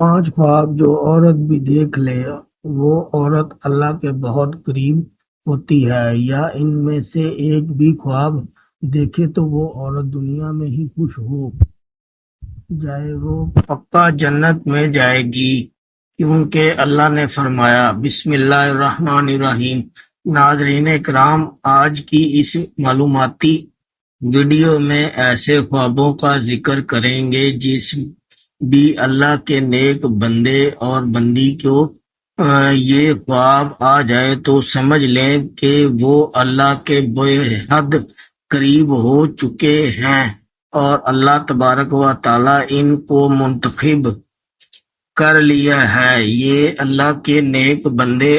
5 خواب جو عورت بھی دیکھ لے وہ عورت اللہ کے بہت قریب ہوتی ہے، یا ان میں سے ایک بھی خواب دیکھے تو وہ عورت دنیا میں ہی خوش ہو جائے، وہ پکا جنت میں جائے گی، کیونکہ اللہ نے فرمایا بسم اللہ الرحمن الرحیم۔ ناظرین کرام، آج کی اس معلوماتی ویڈیو میں ایسے خوابوں کا ذکر کریں گے جس بھی اللہ کے نیک بندے اور بندی کو یہ خواب آ جائے تو سمجھ لیں کہ وہ اللہ کے بے حد قریب ہو چکے ہیں، اور اللہ تبارک و تعالیٰ ان کو منتخب کر لیا ہے۔ یہ اللہ کے نیک بندے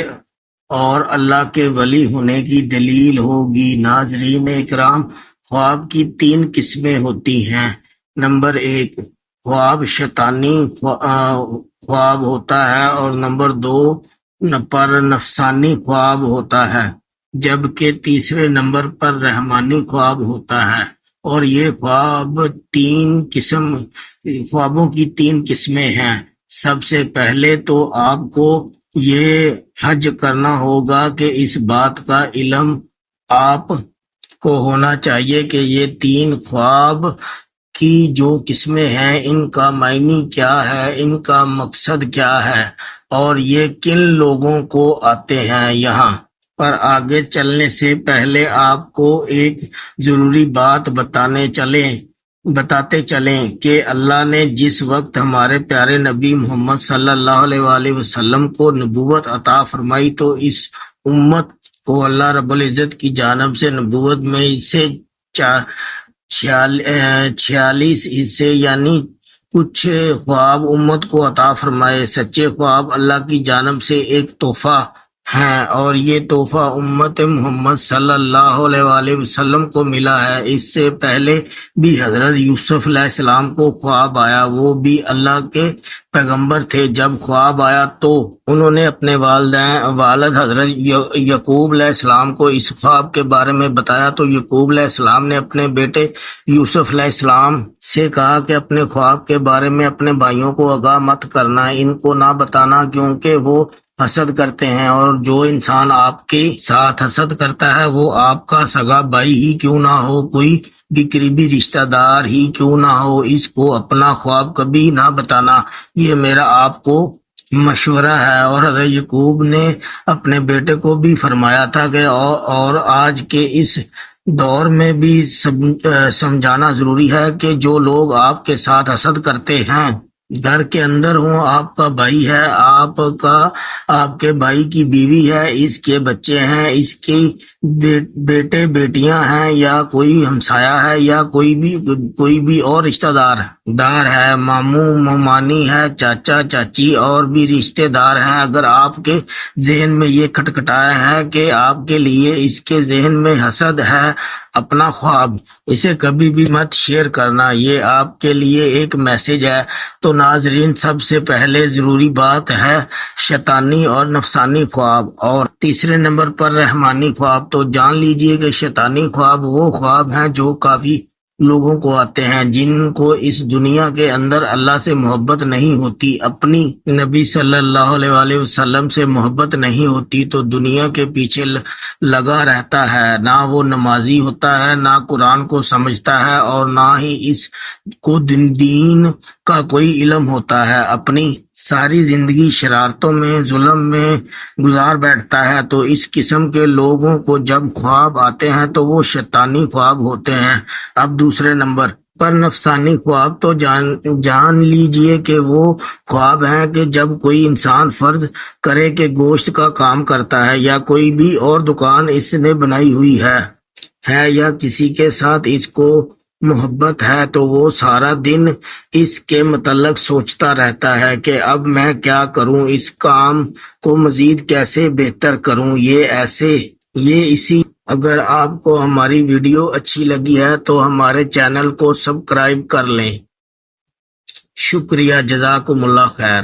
اور اللہ کے ولی ہونے کی دلیل ہوگی۔ ناظرین اکرام، خواب کی 3 قسمیں ہوتی ہیں۔ نمبر 1، خواب شیطانی خواب ہوتا ہے، اور نمبر 2 پر نفسانی خواب ہوتا ہے، جبکہ تیسرے نمبر پر رحمانی خواب ہوتا ہے۔ اور یہ خوابوں کی 3 قسمیں ہیں۔ سب سے پہلے تو آپ کو یہ حج کرنا ہوگا کہ اس بات کا علم آپ کو ہونا چاہیے کہ یہ 3 خواب کی جو قسمیں ہیں ان کا معنی کیا ہے، ان کا مقصد کیا ہے، اور یہ کن لوگوں کو آتے ہیں۔ یہاں پر آگے چلنے سے پہلے آپ کو ایک ضروری بات بتاتے چلیں کہ اللہ نے جس وقت ہمارے پیارے نبی محمد صلی اللہ علیہ وآلہ وسلم کو نبوت عطا فرمائی تو اس امت کو اللہ رب العزت کی جانب سے نبوت میں سے 46 حصے یعنی کچھ خواب امت کو عطا فرمائے۔ سچے خواب اللہ کی جانب سے ایک تحفہ ہیں، اور یہ تحفہ امت محمد صلی اللہ علیہ وآلہ وسلم کو ملا ہے۔ اس سے پہلے بھی حضرت یوسف علیہ السلام کو خواب آیا، وہ بھی اللہ کے پیغمبر تھے۔ جب خواب آیا تو انہوں نے اپنے والد حضرت یعقوب علیہ السلام کو اس خواب کے بارے میں بتایا، تو یعقوب علیہ السلام نے اپنے بیٹے یوسف علیہ السلام سے کہا کہ اپنے خواب کے بارے میں اپنے بھائیوں کو آگاہ مت کرنا، ان کو نہ بتانا، کیونکہ وہ حسد کرتے ہیں، اور جو انسان آپ کے ساتھ حسد کرتا ہے وہ آپ کا سگا بھائی ہی کیوں نہ ہو، کوئی بھی قریبی رشتہ دار ہی کیوں نہ ہو، اس کو اپنا خواب کبھی نہ بتانا، یہ میرا آپ کو مشورہ ہے۔ اور حضرت یعقوب نے اپنے بیٹے کو بھی فرمایا تھا کہ اور آج کے اس دور میں بھی سمجھانا ضروری ہے کہ جو لوگ آپ کے ساتھ حسد کرتے ہیں گھر کے اندر ہوں، آپ کا بھائی ہے، آپ کے بھائی کی بیوی ہے، اس کے بچے ہیں، اس کے بیٹے بیٹیاں ہیں، یا کوئی ہمسایہ ہے، یا کوئی بھی اور رشتہ دار ہے، ماموں ممانی ہے، چاچا چاچی اور بھی رشتہ دار ہیں۔ اگر آپ کے ذہن میں یہ کھٹکھٹایا ہے کہ آپ کے لیے اس کے ذہن میں حسد ہے، اپنا خواب اسے کبھی بھی مت شیئر کرنا، یہ آپ کے لیے ایک میسج ہے۔ تو ناظرین، سب سے پہلے ضروری بات ہے شیطانی اور نفسانی خواب، اور تیسرے نمبر پر رحمانی خواب۔ تو جان لیجئے کہ شیطانی خواب وہ خواب ہیں جو کافی لوگوں کو آتے ہیں جن کو اس دنیا کے اندر اللہ سے محبت نہیں ہوتی، اپنی نبی صلی اللہ علیہ وآلہ وسلم سے محبت نہیں ہوتی، تو دنیا کے پیچھے لگا رہتا ہے، نہ وہ نمازی ہوتا ہے، نہ قرآن کو سمجھتا ہے، اور نہ ہی اس کو دین کا کوئی علم ہوتا ہے، اپنی ساری زندگی شرارتوں میں ظلم میں گزار بیٹھتا ہے۔ تو اس قسم کے لوگوں کو جب خواب آتے ہیں تو وہ شیطانی خواب ہوتے ہیں۔ اب دوسرے نمبر پر نفسانی خواب، تو جان لیجئے کہ وہ خواب ہیں کہ جب کوئی انسان فرض کرے کہ گوشت کا کام کرتا ہے، یا کوئی بھی اور دکان اس نے بنائی ہوئی ہے، یا کسی کے ساتھ اس کو محبت ہے، تو وہ سارا دن اس کے متعلق سوچتا رہتا ہے کہ اب میں کیا کروں، اس کام کو مزید کیسے بہتر کروں۔ اگر آپ کو ہماری ویڈیو اچھی لگی ہے تو ہمارے چینل کو سبسکرائب کر لیں۔ شکریہ، جزاکم اللہ خیر۔